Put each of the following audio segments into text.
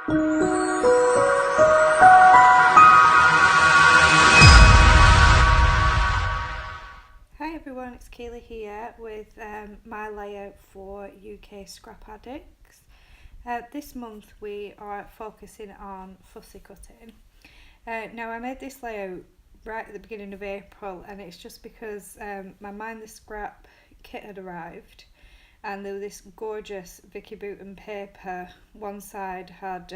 Hi everyone, it's Keighley here with my layout for UK Scrap Addicts. This month we are focusing on fussy cutting. Now I made this layout right at the beginning of April, and it's just because my Mind the Scrap kit had arrived, and there was this gorgeous Vicky Boughton paper. One side had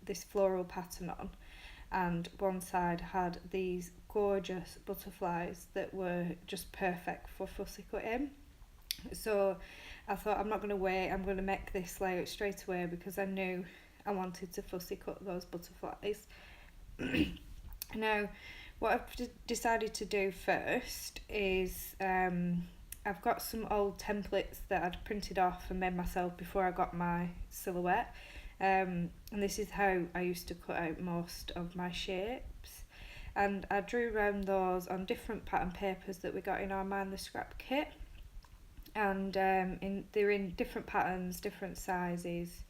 this floral pattern on, and one side had these gorgeous butterflies that were just perfect for fussy cutting. So I thought, I'm not going to wait, I'm going to make this layout straight away because I knew I wanted to fussy cut those butterflies. Now what I've decided to do first is I've got some old templates that I'd printed off and made myself before I got my silhouette, and this is how I used to cut out most of my shapes. And I drew around those on different pattern papers that we got in our Mind the Scrap kit, and they're in different patterns, different sizes,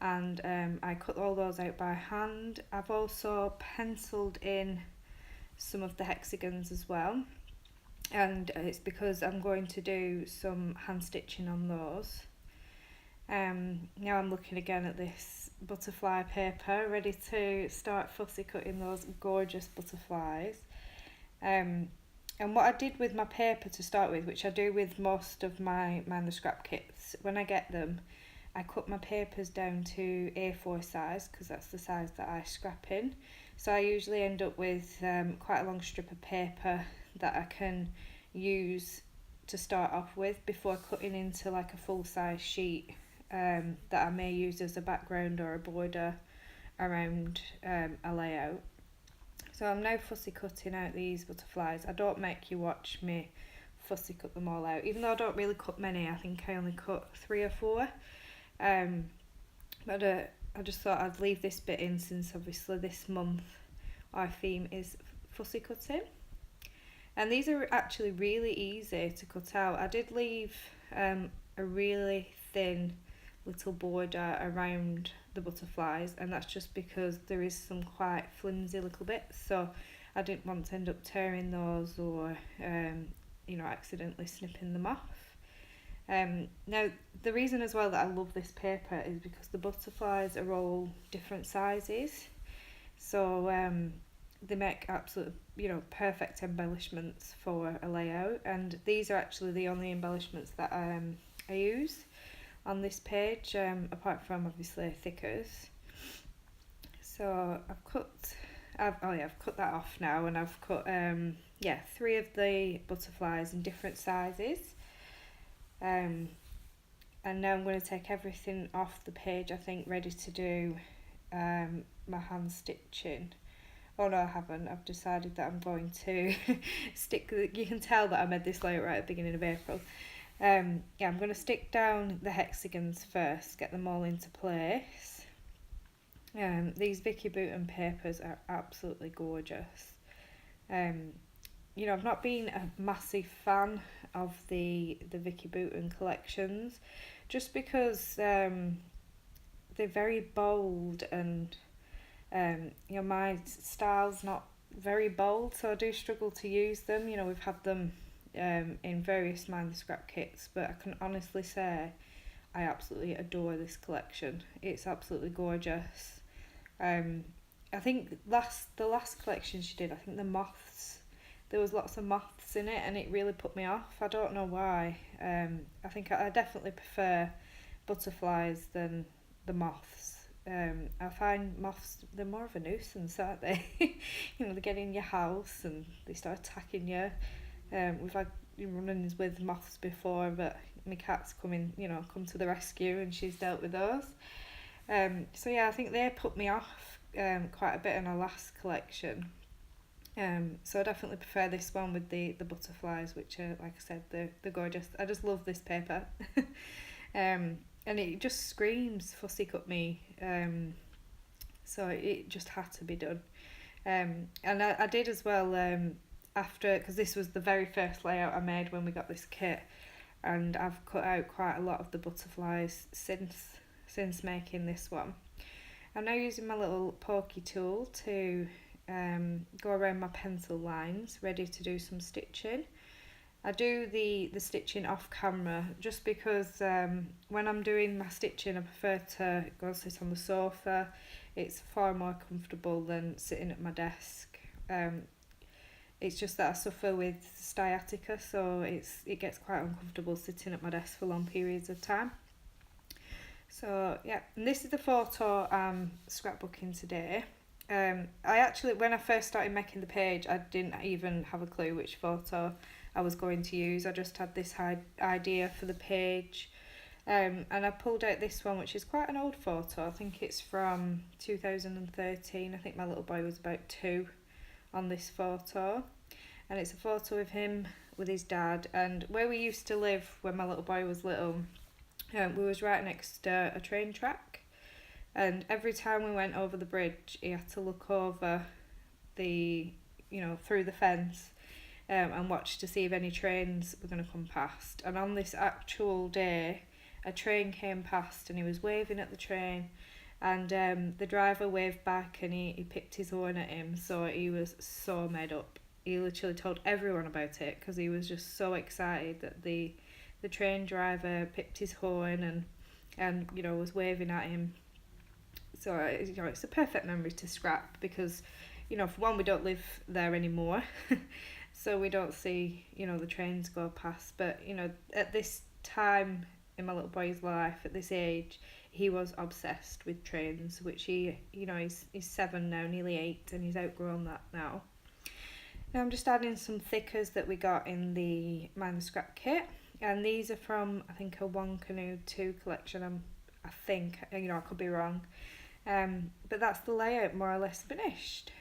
and I cut all those out by hand. I've also penciled in some of the hexagons as well, and it's because I'm going to do some hand stitching on those. Now I'm looking again at this butterfly paper, ready to start fussy cutting those gorgeous butterflies. And what I did with my paper to start with, which I do with most of my Mind the Scrap kits, when I get them, I cut my papers down to A4 size because that's the size that I scrap in. So I usually end up with quite a long strip of paper that I can use to start off with before cutting into like a full-size sheet that I may use as a background or a border around a layout. So I'm now fussy cutting out these butterflies. I don't make you watch me fussy cut them all out, even though I don't really cut many. I think I only cut 3 or 4. But I just thought I'd leave this bit in, since obviously this month our theme is fussy cutting. And these are actually really easy to cut out. I did leave a really thin little border around the butterflies, and that's just because there is some quite flimsy little bits, so I didn't want to end up tearing those or accidentally snipping them off. Now the reason as well that I love this paper is because the butterflies are all different sizes, so they make absolute perfect embellishments for a layout, and these are actually the only embellishments that I use on this page, apart from obviously thickers. So I've cut that off now, and I've cut 3 of the butterflies in different sizes, and now I'm going to take everything off the page, I think, ready to do my hand stitching. Oh no, I haven't. I've decided that I'm going to you can tell that I made this layout right at the beginning of April. I'm going to stick down the hexagons first, get them all into place. These Vicky Boughton papers are absolutely gorgeous. I've not been a massive fan of the Vicky Boughton collections, just because they're very bold, and my style's not very bold, so I do struggle to use them. We've had them in various Mind the Scrap kits, but I can honestly say I absolutely adore this collection. It's absolutely gorgeous. I think the last collection she did, I think the moths, there was lots of moths in it, and it really put me off. I don't know why. I think I definitely prefer butterflies than the moths. I find moths, they're more of a nuisance, aren't they? They get in your house and they start attacking you. We've had run-ins with moths before, but my cat's come to the rescue, and she's dealt with those. So yeah, I think they put me off quite a bit in our last collection. So I definitely prefer this one with the butterflies, which are, like I said, they're gorgeous. I just love this paper. And it just screams fussy cut me. So it just had to be done. And I did as well, after, because this was the very first layout I made when we got this kit, and I've cut out quite a lot of the butterflies since making this one. I'm now using my little pokey tool to go around my pencil lines, ready to do some stitching. I do the stitching off camera just because when I'm doing my stitching I prefer to go and sit on the sofa. It's far more comfortable than sitting at my desk. It's just that I suffer with sciatica, so it gets quite uncomfortable sitting at my desk for long periods of time. So yeah, and this is the photo I'm scrapbooking today. I actually, when I first started making the page, I didn't even have a clue which photo I was going to use. I just had this idea for the page. And I pulled out this one, which is quite an old photo. I think it's from 2013. I think my little boy was about 2 on this photo. And it's a photo of him with his dad. And where we used to live when my little boy was little, we was right next to a train track. And every time we went over the bridge, he had to look over through the fence and watch to see if any trains were going to come past. And on this actual day, a train came past and he was waving at the train, and the driver waved back and he picked his horn at him, so he was so made up. He literally told everyone about it because he was just so excited that the train driver picked his horn and was waving at him. So it's a perfect memory to scrap because for one, we don't live there anymore. So we don't see the trains go past, but at this time in my little boy's life, at this age, he was obsessed with trains, which he's 7 now, nearly 8, and he's outgrown that now. Now I'm just adding some thickers that we got in the Mind the Scrap kit, and these are from, I think, a One Canoe 2 collection. I think, I could be wrong, but that's the layout more or less finished.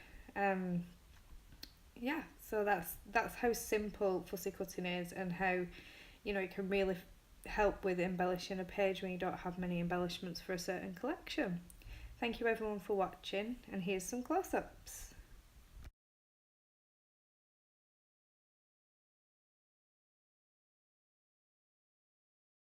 So that's how simple fussy cutting is, and how it can really help with embellishing a page when you don't have many embellishments for a certain collection. Thank you everyone for watching, and here's some close-ups.